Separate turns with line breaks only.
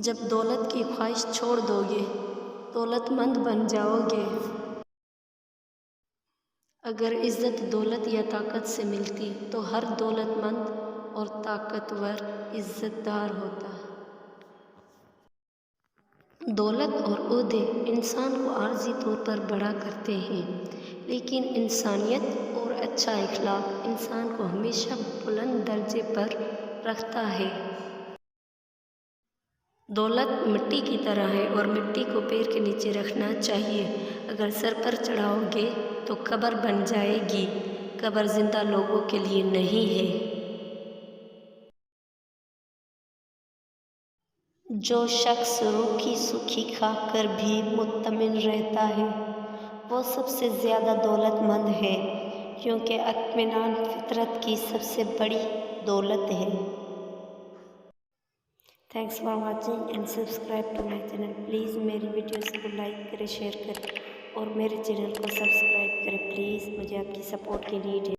جب دولت کی خواہش چھوڑ دو گے دولت مند بن جاؤ گے۔ اگر عزت دولت یا طاقت سے ملتی تو ہر دولت مند اور طاقتور عزت دار ہوتا۔ دولت اور عہدے انسان کو عارضی طور پر بڑا کرتے ہیں، لیکن انسانیت اور اچھا اخلاق انسان کو ہمیشہ بلند درجے پر رکھتا ہے۔ دولت مٹی کی طرح ہے اور مٹی کو پیر کے نیچے رکھنا چاہیے۔ اگر سر پر چڑھاؤ گے تو قبر بن جائے گی۔ قبر زندہ لوگوں کے لیے نہیں ہے۔ جو شخص روکھی سوکھی کھا کر بھی مطمئن رہتا ہے وہ سب سے زیادہ دولت مند ہے، کیونکہ اطمینان فطرت کی سب سے بڑی دولت ہے۔ Thanks for watching and subscribe to my channel. Please میری ویڈیوز کو لائک کریں، شیئر کریں اور میرے چینل کو سبسکرائب کریں۔ پلیز مجھے آپ کی سپورٹ کی نیڈ ہے۔